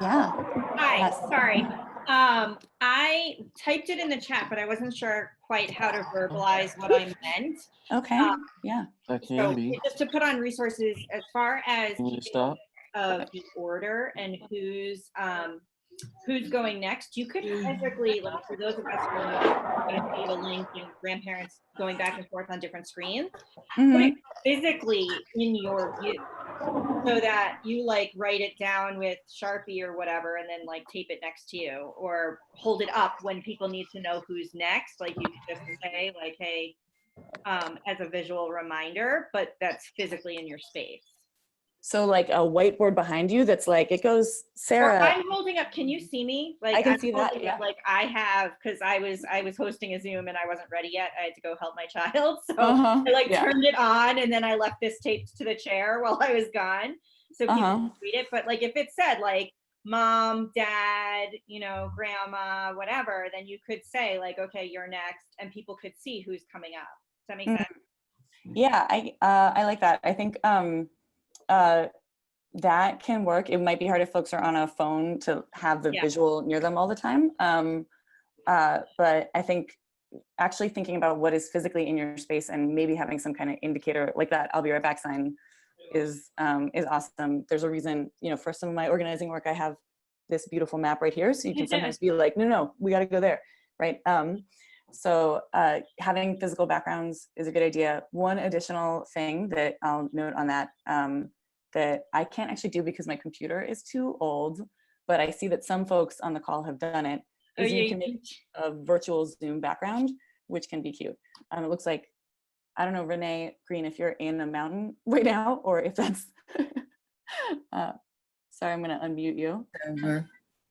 Yeah. Hi, Yes. sorry. I typed it in the chat, but I wasn't sure quite how to verbalize what I meant. Okay, yeah. That can So be. just to put on resources as far as Can you keeping stop? of the order and who's going next. You could physically, like for those of us who are going to see the link and grandparents going back and forth on different screens, put it physically in your view so that you like write it down with Sharpie or whatever and then like tape it next to you or hold it up when people need to know who's next. Like you could just say like, hey, as a visual reminder, but that's physically in your space. So like a whiteboard behind you that's like, it goes, Sarah. Or I'm holding up, can you see me? Like I can I'm see that, holding yeah. up, like I have, because I was hosting a Zoom and I wasn't ready yet. I had to go help my child. So I like turned it on and then I left this taped to the chair while I was gone. So people can read it. But like if it said like mom, dad, you know, grandma, whatever, then you could say like, okay, you're next, and people could see who's coming up. Does that make sense? Yeah, I like that. I think that can work. It might be hard if folks are on a phone to have the visual near them all the time. But I think actually thinking about what is physically in your space and maybe having some kind of indicator like that "I'll be right back" sign is awesome. There's a reason, you know, for some of my organizing work, I have this beautiful map right here. So you can sometimes be like, no, we got to go there, right? So having physical backgrounds is a good idea. One additional thing that I'll note on that, that I can't actually do because my computer is too old, but I see that some folks on the call have done it, is you can make a virtual Zoom background, which can be cute. It looks like, I don't know, Renee Green, if you're in a mountain right now, or if that's, sorry, I'm gonna unmute you.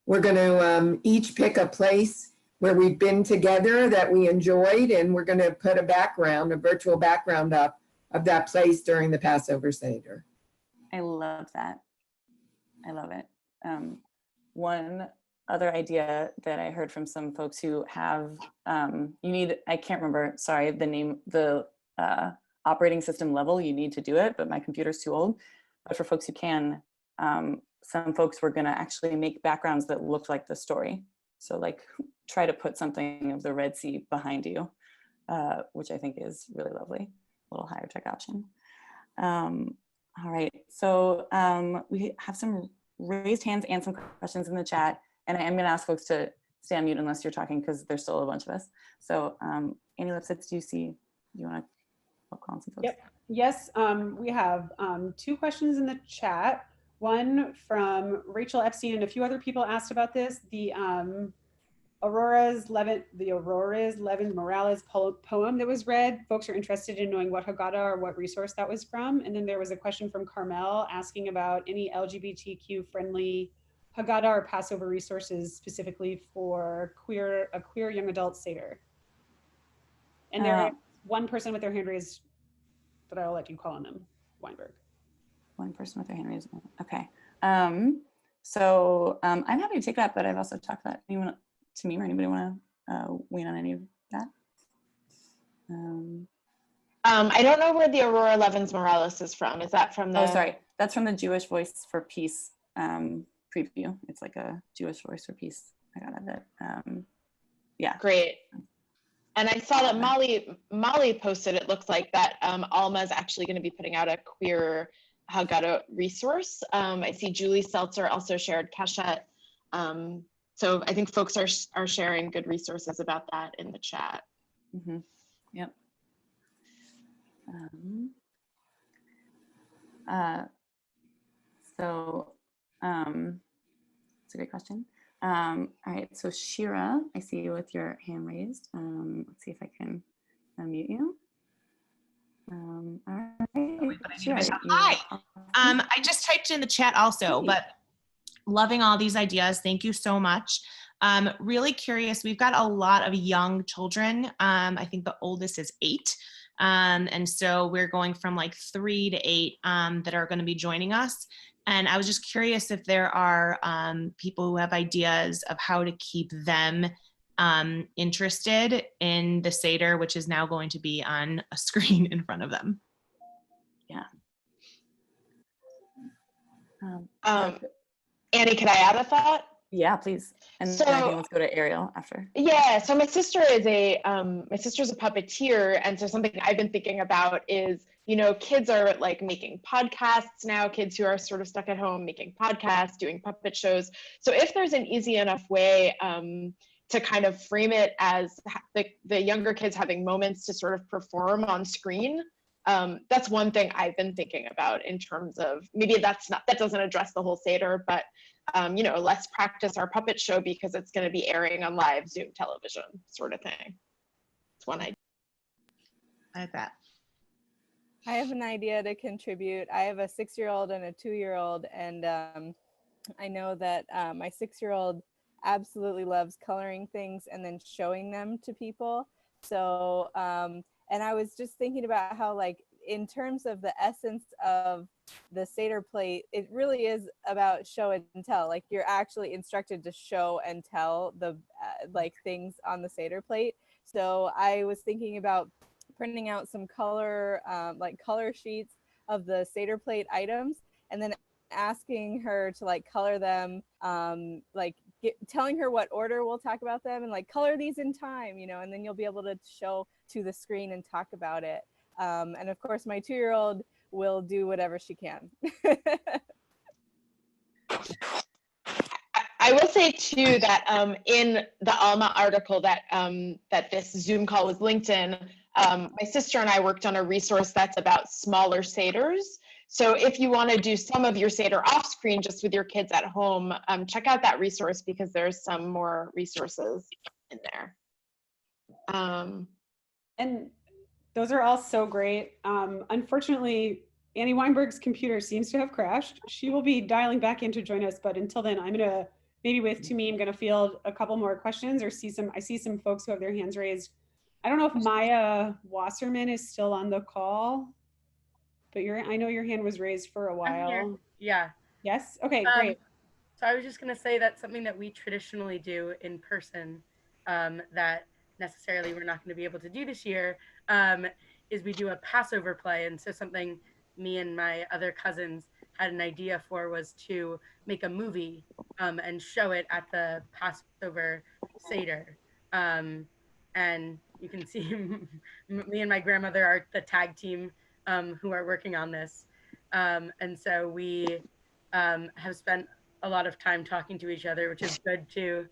We're gonna each pick a place where we've been together that we enjoyed, and we're gonna put a background, a virtual background up of that place during the Passover Seder. I love that. I love it. One other idea that I heard from some folks who have, I can't remember, sorry, the name, the operating system level you need to do it, but my computer's too old. But for folks who can, some folks were gonna actually make backgrounds that looked like the story. So like try to put something of the Red Sea behind you, which I think is really lovely, a little higher tech option. All right, so we have some raised hands and some questions in the chat. And I am gonna ask folks to stay on mute unless you're talking because there's still a bunch of us. So Annie Lipsitz, do you wanna call on some folks? Yep. Yes, we have 2 questions in the chat. One from Rachel Epstein, and a few other people asked about this. The Aurora's Levin Morales poem that was read. Folks are interested in knowing what Haggadah or what resource that was from. And then there was a question from Carmel asking about any LGBTQ friendly Haggadah or Passover resources specifically for a queer young adult Seder. And there is one person with their hand raised, but I'll let you call on them, Weinberg. One person with their hand raised. Okay. So I'm happy to take that, but I've also talked about anyone, Temim, or anybody want to weigh in on any of that? I don't know where the Aurora Levins Morales is from. Is that from the? Oh, sorry. That's from the Jewish Voice for Peace preview. It's like a Jewish Voice for Peace. I got that. Yeah. Great. And I saw that Molly posted, it looks like that Alma is actually going to be putting out a queer Haggadah resource. I see Julie Seltzer also shared Keshet. So I think folks are sharing good resources about that in the chat. Mm-hmm. Yep. It's a great question. All right, so Shira, I see you with your hand raised. Let's see if I can unmute you. All right. Shira, Hi. I just typed in the chat also, but loving all these ideas. Thank you so much. Really curious. We've got a lot of young children. I think the oldest is 8. And so we're going from like 3 to 8 that are going to be joining us. And I was just curious if there are people who have ideas of how to keep them interested in the Seder, which is now going to be on a screen in front of them. Yeah. Annie, could I add a thought? Yeah, please. And so, then I think let's go to Ariel after. Yeah, so my sister is a puppeteer, and so something I've been thinking about is, you know, kids are like making podcasts now, kids who are sort of stuck at home making podcasts, doing puppet shows. So if there's an easy enough way to kind of frame it as the younger kids having moments to sort of perform on screen, that's one thing I've been thinking about in terms of, maybe that doesn't address the whole Seder, but you know, let's practice our puppet show because it's going to be airing on live Zoom television, sort of thing. It's one idea. I like that. I have an idea to contribute. I have a 6-year-old and a 2-year-old, and I know that my 6-year-old absolutely loves coloring things and then showing them to people. So, and I was just thinking about how, like, in terms of the essence of the Seder plate, it really is about show and tell. Like, you're actually instructed to show and tell the like things on the Seder plate. So I was thinking about printing out some color, like color sheets of the Seder plate items, and then asking her to like color them, like telling her what order we'll talk about them, and like color these in time, you know, and then you'll be able to show to the screen and talk about it. And of course, my 2-year-old will do whatever she can. I will say too that in the Alma article that that this Zoom call was linked in, my sister and I worked on a resource that's about smaller Seders. So if you want to do some of your Seder off screen just with your kids at home, check out that resource because there's some more resources in there. And those are all so great. Unfortunately, Annie Weinberg's computer seems to have crashed. She will be dialing back in to join us, but until then, I'm gonna, maybe with Temim, I'm gonna field a couple more questions or I see some folks who have their hands raised. I don't know if Maya Wasserman is still on the call, but I know your hand was raised for a while. I'm here. Yeah. Yes? Okay, great. So I was just going to say that's something that we traditionally do in person that necessarily we're not going to be able to do this year, is we do a Passover play. And so something me and my other cousins had an idea for was to make a movie and show it at the Passover Seder. And you can see me and my grandmother are the tag team who are working on this. And so we have spent a lot of time talking to each other, which is good to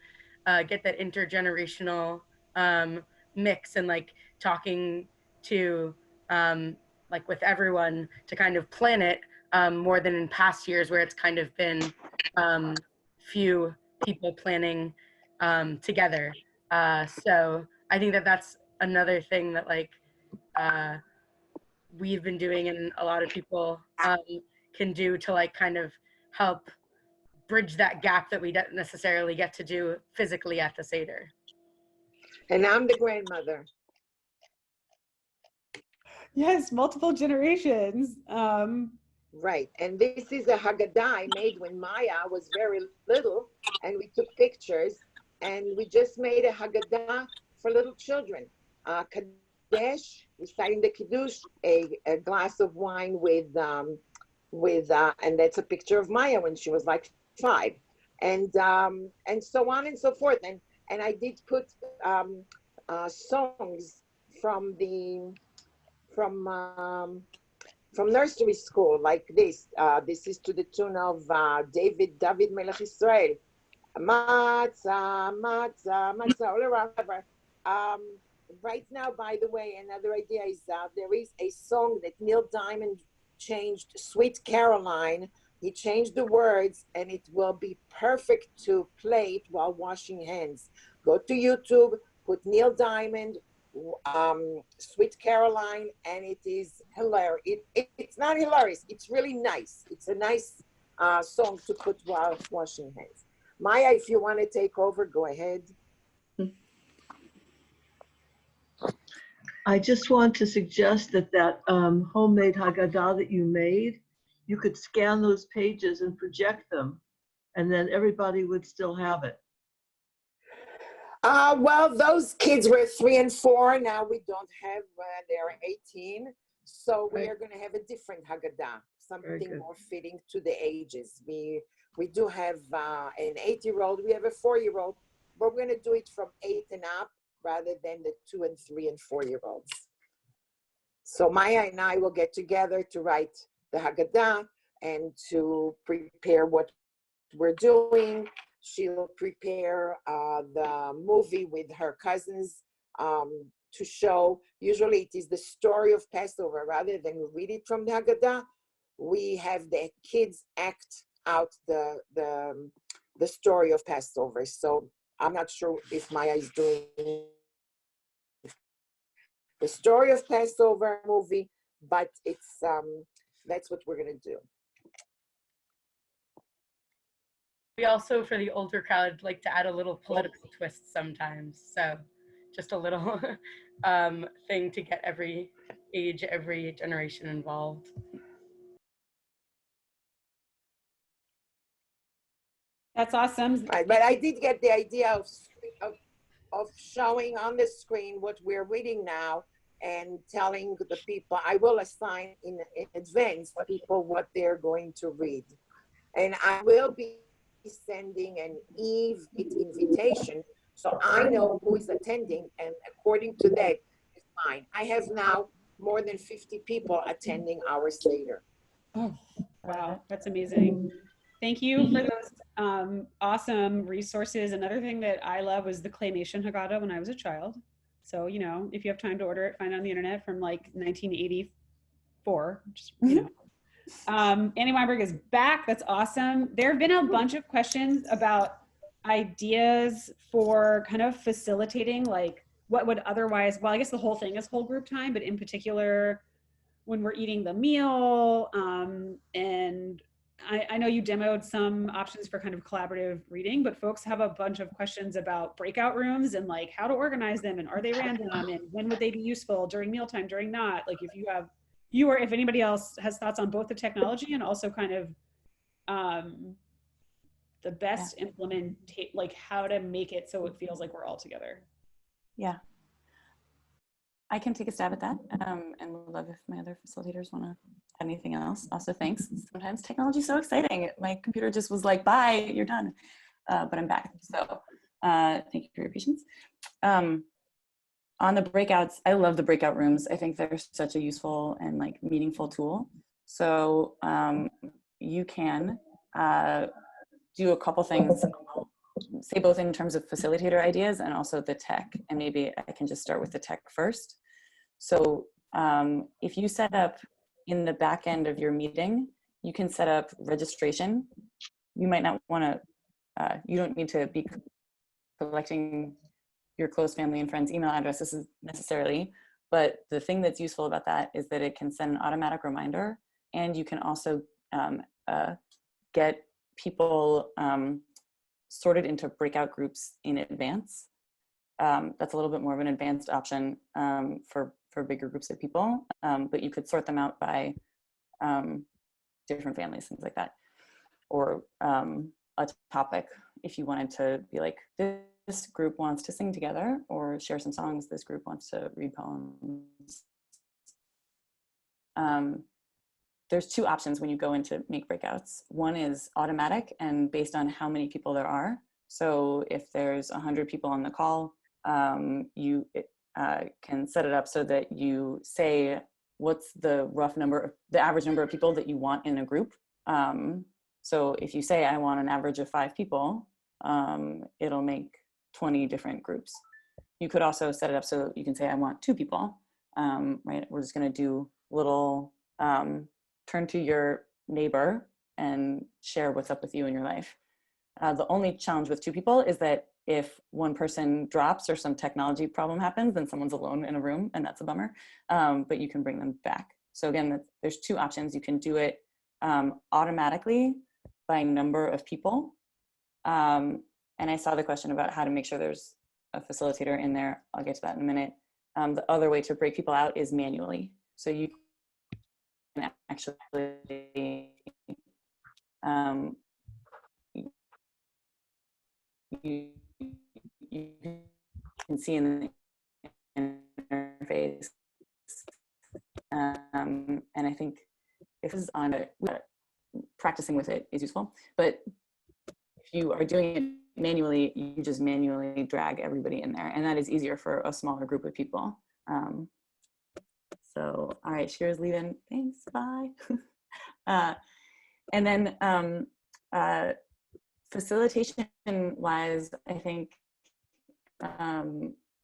get that intergenerational mix and like talking to like with everyone to kind of plan it more than in past years where it's kind of been few people planning together. So I think that that's another thing that like we've been doing and a lot of people can do to like kind of help bridge that gap that we don't necessarily get to do physically at the Seder. And I'm the grandmother. Yes, multiple generations. Right, and this is a Haggadah I made when Maya was very little, and we took pictures, and we just made a Haggadah for little children. Kadesh, reciting the Kiddush, a glass of wine with, and that's a picture of Maya when she was like 5, and so on and so forth. And I did put songs from nursery school like this. This is to the tune of David Melech Israel. Matzah, matzah, matzah, all around. Right now, by the way, another idea is there is a song that Neil Diamond changed, Sweet Caroline. He changed the words, and it will be perfect to play it while washing hands. Go to YouTube, put Neil Diamond, Sweet Caroline, and it is hilarious. It's not hilarious, it's really nice. It's a nice song to put while washing hands. Maya, if you want to take over, go ahead. I just want to suggest that homemade Haggadah that you made, you could scan those pages and project them, and then everybody would still have it. Well, those kids were 3 and 4. Now we don't have, they're 18. So we are going to have a different Haggadah, something more fitting to the ages. We do have an 8-year-old, we have a 4-year-old, but we're going to do it from 8 and up rather than the 2 and 3 and 4-year-olds. So Maya and I will get together to write the Haggadah and to prepare what we're doing. She'll prepare the movie with her cousins to show. Usually it is the story of Passover. Rather than read it from the Haggadah, we have the kids act out the story of Passover. So I'm not sure if Maya is doing the story of Passover movie, but it's that's what we're going to do. We also, for the older crowd, like to add a little political twist sometimes. So just a little thing to get every age, every generation involved. That's awesome. Right, but I did get the idea of showing on the screen what we're reading now and telling the people. I will assign in advance people what they're going to read. And I will be sending an invitation so I know who is attending, and according to that, it's fine. I have now more than 50 people attending our Seder. Oh, wow, that's amazing. Thank you for those awesome resources. Another thing that I love was the claymation Haggadah when I was a child. So, you know, if you have time to order it, find it on the internet from like 1984, just, you know. Annie Weinberg is back. That's awesome. There have been a bunch of questions about ideas for kind of facilitating like what would otherwise, well, I guess the whole thing is whole group time, but in particular when we're eating the meal. And I know you demoed some options for kind of collaborative reading, but folks have a bunch of questions about breakout rooms and like how to organize them, and are they random, and when would they be useful, during mealtime, during not. Like if you have, you or if anybody else has thoughts on both the technology and also kind of the best like how to make it so it feels like we're all together. Yeah. I can take a stab at that, and would love if my other facilitators want to add anything else. Also, thanks. Sometimes technology is so exciting. My computer just was like, bye, you're done. But I'm back. So thank you for your patience. On the breakouts, I love the breakout rooms. I think they're such a useful and like meaningful tool. So you can do a couple things, say both in terms of facilitator ideas and also the tech. And maybe I can just start with the tech first. So if you set up in the back end of your meeting, you can set up registration. You might not want to, you don't need to be collecting your close family and friends' email addresses necessarily, but the thing that's useful about that is that it can send an automatic reminder, and you can also get people sorted into breakout groups in advance. That's a little bit more of an advanced option for bigger groups of people, but you could sort them out by different families, things like that, or a topic if you wanted to be like, this group wants to sing together or share some songs, this group wants to read poems. There's two options when you go in to make breakouts. One is automatic and based on how many people there are. So if there's 100 people on the call, you can set it up so that you say what's the rough number, the average number of people that you want in a group. So if you say I want an average of 5 people, it'll make 20 different groups. You could also set it up so you can say I want 2 people, right? We're just gonna do little, turn to your neighbor and share what's up with you in your life. The only challenge with 2 people is that if one person drops or some technology problem happens, then someone's alone in a room, and that's a bummer, but you can bring them back. So again, there's 2 options. You can do it automatically by number of people. And I saw the question about how to make sure there's a facilitator in there. I'll get to that in a minute. The other way to break people out is manually. So you can actually you can see in the interface, and I think if this is on it, practicing with it is useful, but if you are doing it manually, you just manually drag everybody in there, and that is easier for a smaller group of people. So, all right, Shira's leaving, thanks, bye. And then facilitation wise, I think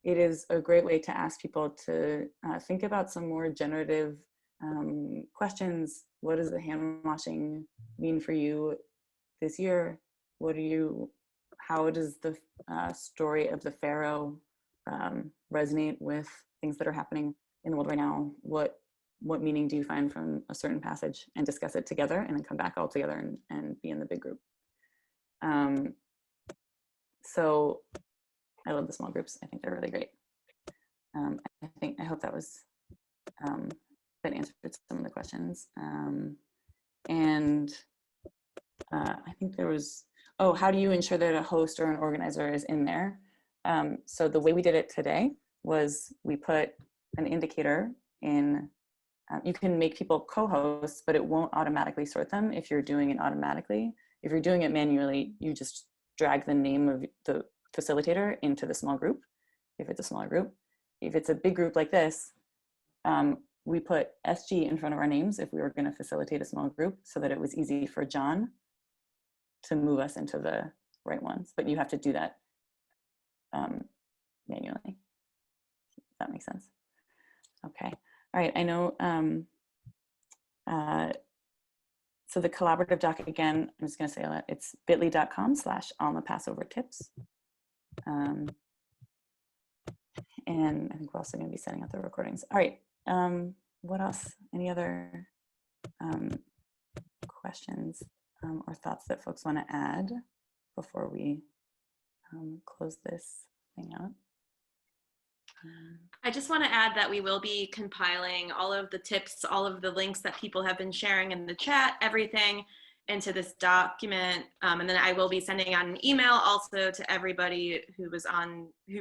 it is a great way to ask people to think about some more generative questions. What does the hand washing mean for you this year? How does the story of the Pharaoh resonate with things that are happening in the world right now? What meaning do you find from a certain passage, and discuss it together and then come back all together and be in the big group. So I love the small groups. I think they're really great. I hope that was that answered some of the questions. And I think there was, how do you ensure that a host or an organizer is in there? So the way we did it today was we put an indicator in. You can make people co-hosts, but it won't automatically sort them if you're doing it automatically. If you're doing it manually, you just drag the name of the facilitator into the small group, if it's a smaller group. If it's a big group like this, we put SG in front of our names if we were going to facilitate a small group, so that it was easy for John to move us into the right ones. But you have to do that manually. If that makes sense. Okay. All right, I know, so the collaborative doc, again, I'm just gonna say that it's bit.ly.com/Alma Passover tips. And I think we're also gonna be setting up the recordings. All right, what else? Any other questions or thoughts that folks wanna add before we close this thing out? I just want to add that we will be compiling all of the tips, all of the links that people have been sharing in the chat, everything, into this document. And then I will be sending out an email also to everybody who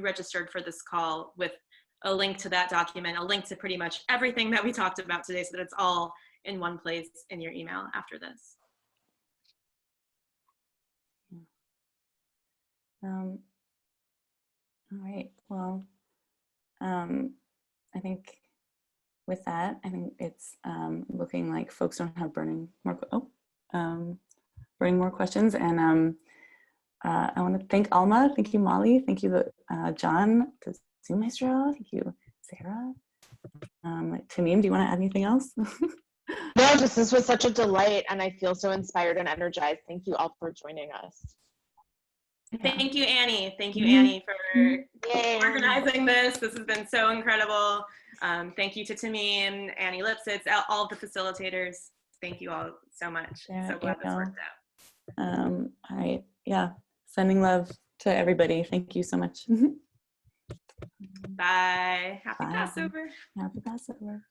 registered for this call with a link to that document, a link to pretty much everything that we talked about today so that it's all in one place in your email after this. All right, well, I think with that, I think it's looking like folks don't have burning more questions. And I want to thank Alma, thank you, Molly, thank you, John, the Zoom Maestro, thank you, Sarah. Temim, do you want to add anything else? No, this was such a delight, and I feel so inspired and energized. Thank you all for joining us. Thank you, Annie. Thank you, Annie, for organizing this. This has been so incredible. Thank you to Temim, Annie Lipsitz, all of the facilitators. Thank you all so much. So glad this worked out. All right, yeah, sending love to everybody. Thank you so much. Bye. Happy Bye. Passover. Happy Passover.